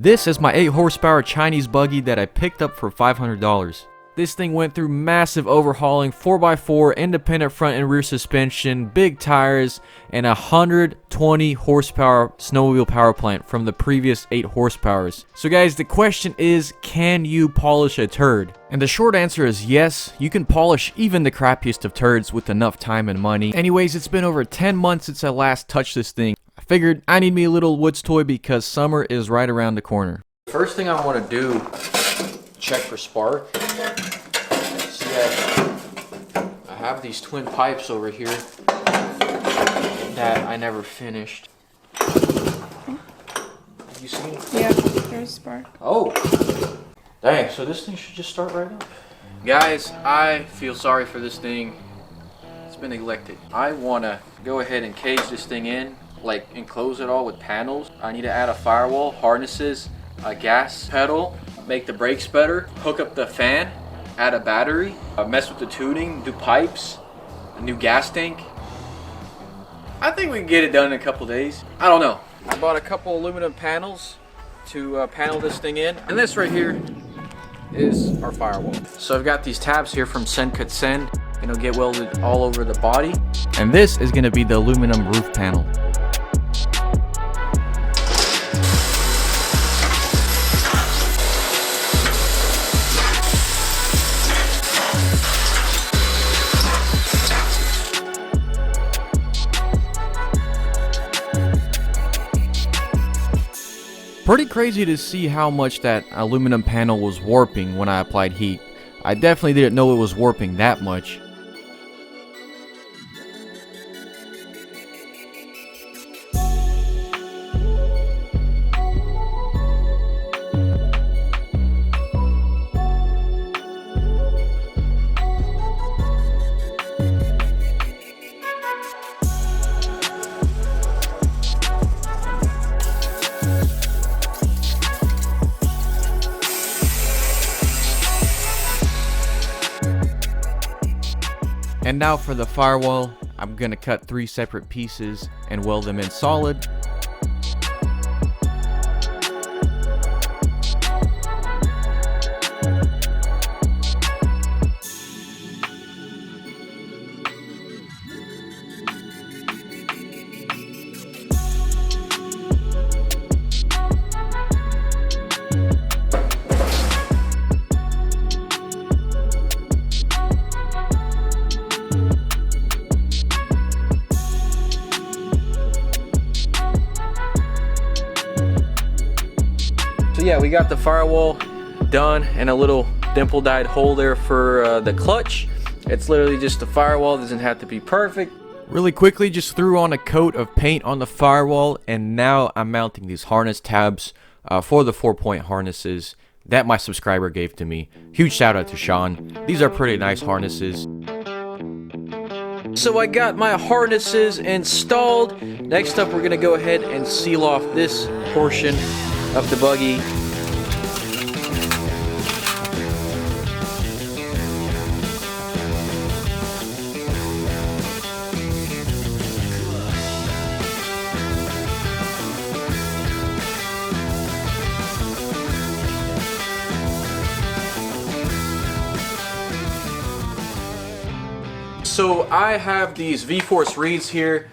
This is my 8 horsepower Chinese buggy that I picked up for $500. This thing went through massive overhauling, 4x4, independent front and rear suspension, big tires, and a 120 horsepower snowmobile power plant from the previous 8 horsepowers. So guys, the question is, can you polish a turd? And the short answer is yes, you can polish even the crappiest of turds with enough time and money. Anyways, it's been over 10 months since I last touched this thing. I figured I need me a little woods toy because summer is right around the corner. First thing I want to do, check for spark. See, I have these twin pipes over here that I never finished. Have you seen? Yeah, there's spark. Oh, dang, so this thing should just start right up. Guys, I feel sorry for this thing. It's been neglected. I want to go ahead and cage this thing in, like enclose it all with panels. I need to add a firewall, harnesses, a gas pedal, make the brakes better, hook up the fan, add a battery, mess with the tuning, do pipes, a new gas tank. I think we can get it done in a couple days. I don't know. I bought a couple aluminum panels to panel this thing in, and this right here is our firewall. So I've got these tabs here from Send Cut Send, and it'll get welded all over the body. And this is going to be the aluminum roof panel. Pretty crazy to see how much that aluminum panel was warping when I applied heat. I definitely didn't know it was warping that much. And now for the firewall, I'm gonna cut 3 separate pieces and weld them in solid. So yeah, we got the firewall done and a little dimple dyed hole there for the clutch. It's literally just a firewall, doesn't have to be perfect. Really quickly, just threw on a coat of paint on the firewall, and now I'm mounting these harness tabs for the 4-point harnesses that my subscriber gave to me. Huge shout out to Sean. These are pretty nice harnesses. So I got my harnesses installed. Next up, we're gonna go ahead and seal off this portion of the buggy. So I have these V-Force reeds here.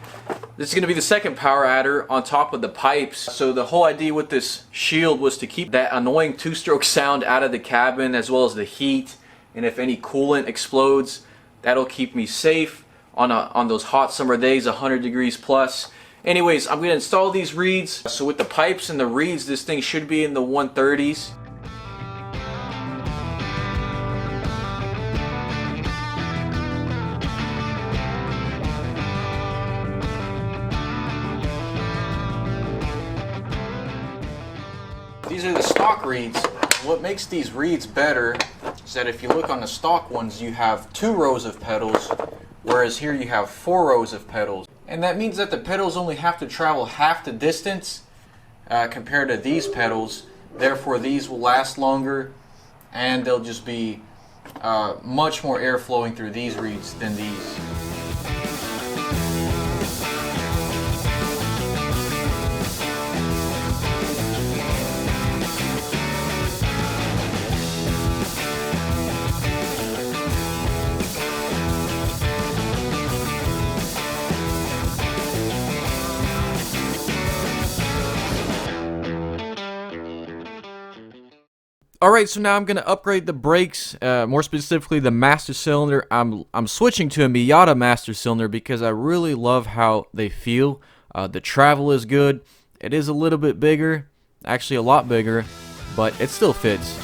This is going to be the second power adder on top of the pipes. So the whole idea with this shield was to keep that annoying 2-stroke sound out of the cabin, as well as the heat. And if any coolant explodes, that'll keep me safe on those hot summer days, 100 degrees plus. Anyways, I'm going to install these reeds. So with the pipes and the reeds, this thing should be in the 130s. These are the stock reeds. What makes these reeds better is that if you look on the stock ones, you have 2 rows of pedals, whereas here you have 4 rows of pedals. And that means that the pedals only have to travel half the distance compared to these pedals. Therefore, these will last longer, and they'll just be much more air flowing through these reeds than these. Alright, so now I'm going to upgrade the brakes, more specifically the master cylinder. I'm switching to a Miata master cylinder because I really love how they feel. The travel is good. It is a little bit bigger, actually a lot bigger, but it still fits.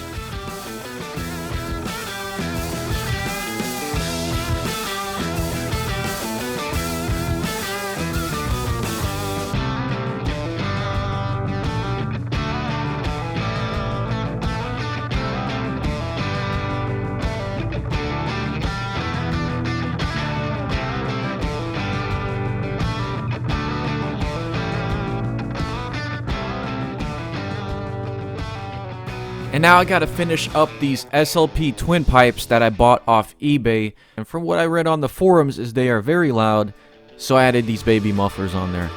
And now I gotta finish up these SLP twin pipes that I bought off eBay. And from what I read on the forums is they are very loud, so I added these baby mufflers on there.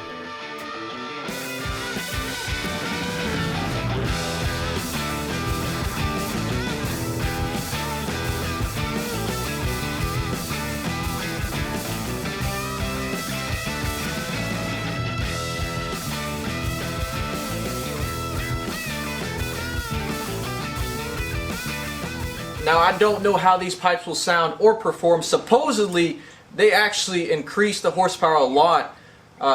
Now, I don't know how these pipes will sound or perform. Supposedly, they actually increase the horsepower a lot,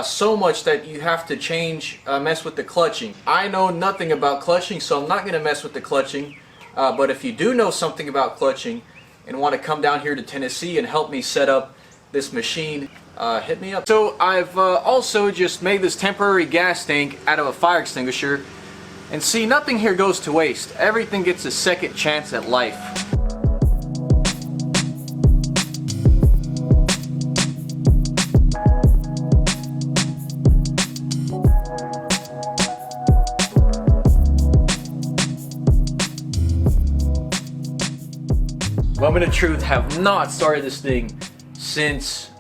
so much that you have to mess with the clutching. I know nothing about clutching, so I'm not going to mess with the clutching. But if you do know something about clutching and want to come down here to Tennessee and help me set up this machine, hit me up. So I've also just made this temporary gas tank out of a fire extinguisher. And see, nothing here goes to waste. Everything gets a second chance at life. Moment of truth, have not started this thing since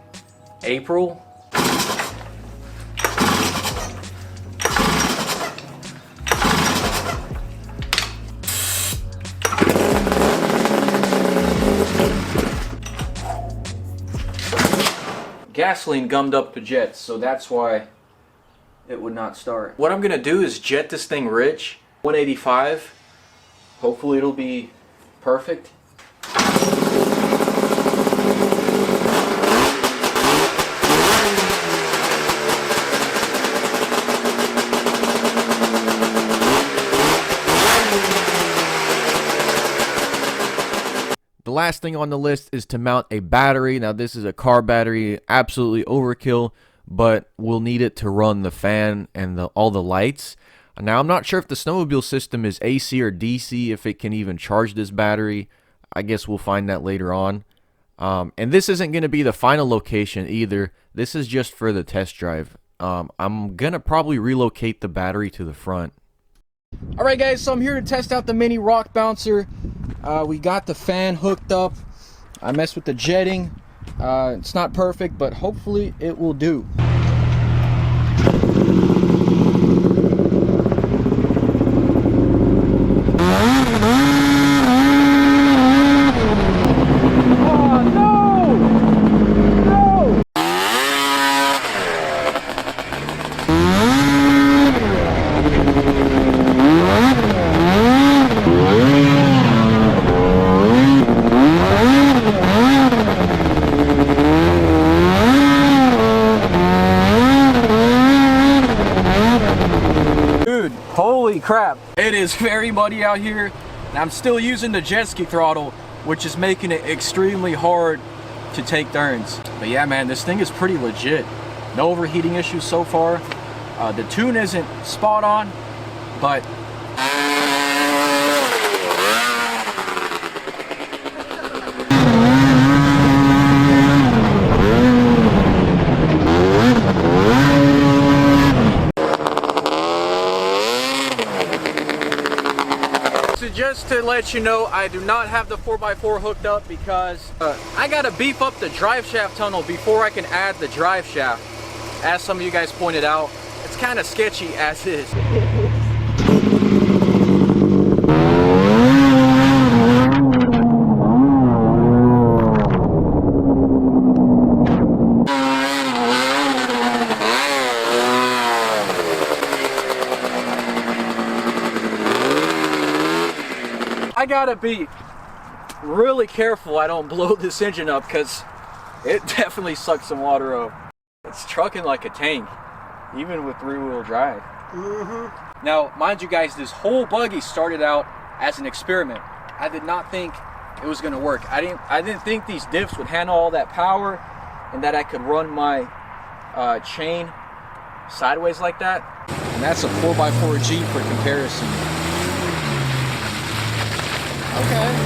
April. Gasoline gummed up the jets, so that's why it would not start. What I'm gonna do is jet this thing rich, 185. Hopefully it'll be perfect. The last thing on the list is to mount a battery. Now this is a car battery, absolutely overkill, but we'll need it to run the fan and all the lights. Now I'm not sure if the snowmobile system is AC or DC, if it can even charge this battery. I guess we'll find that later on. And this isn't going to be the final location either. This is just for the test drive. I'm going to probably relocate the battery to the front. Alright guys, so I'm here to test out the mini rock bouncer. We got the fan hooked up. I messed with the jetting. It's not perfect, but hopefully it will do. Holy crap, it is very muddy out here, and I'm still using the jet ski throttle, which is making it extremely hard to take turns. But yeah man, this thing is pretty legit. No overheating issues so far. The tune isn't spot on, but just to let you know, I do not have the 4x4 hooked up because I gotta beef up the drive shaft tunnel before I can add the drive shaft. As some of you guys pointed out, it's kind of sketchy as is. gotta be really careful I don't blow this engine up, because it definitely sucks some water up. It's trucking like a tank, even with rear-wheel drive. Now, mind you guys, this whole buggy started out as an experiment. I did not think it was gonna work. I didn't think these diffs would handle all that power and that I could run my chain sideways like that. And that's a 4x4 Jeep for comparison. Okay.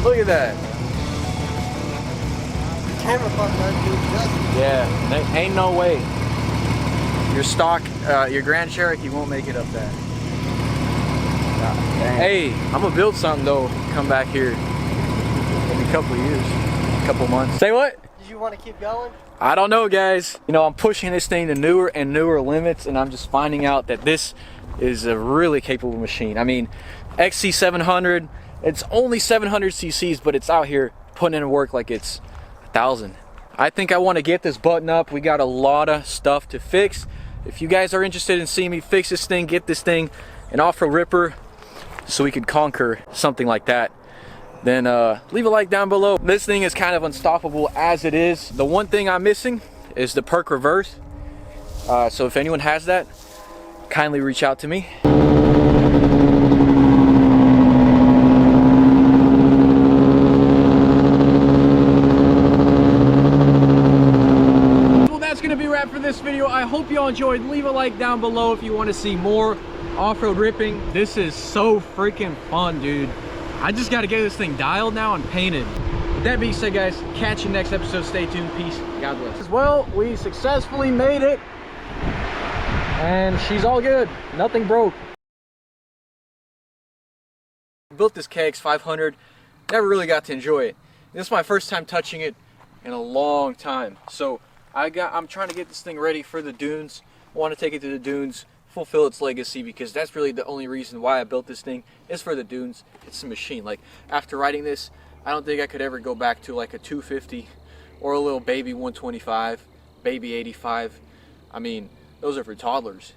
Look at that. Camera button doesn't do justice. Yeah, ain't no way. Your stock, your Grand Cherokee won't make it up that. Hey, I'm gonna build something though. Come back here in a couple of years, a couple months. Say what? Did you want to keep going? I don't know, guys. You know, I'm pushing this thing to newer and newer limits, and I'm just finding out that this is a really capable machine. I mean, XC700, it's only 700 cc's, but it's out here putting in work like it's 1,000. I think I want to get this button up. We got a lot of stuff to fix. If you guys are interested in seeing me fix this thing, get this thing an off-road ripper so we could conquer something like that, then leave a like down below. This thing is kind of unstoppable as it is. The one thing I'm missing is the perk reverse. So if anyone has that, kindly reach out to me. Well, that's gonna be a wrap for this video. I hope you all enjoyed. Leave a like down below if you want to see more off-road ripping. This is so freaking fun, dude. I just got to get this thing dialed now and painted. With that being said, guys, catch you next episode. Stay tuned. Peace. God bless. Well, we successfully made it, and she's all good. Nothing broke. Built this KX500. Never really got to enjoy it. This is my first time touching it in a long time. So I'm trying to get this thing ready for the dunes. I want to take it to the dunes, fulfill its legacy, because that's really the only reason why I built this thing, is for the dunes. It's a machine. Like, after riding this, I don't think I could ever go back to like a 250 or a little baby 125, baby 85. I mean, those are for toddlers.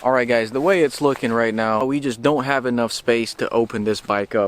Alright guys, the way it's looking right now, we just don't have enough space to open this bike up.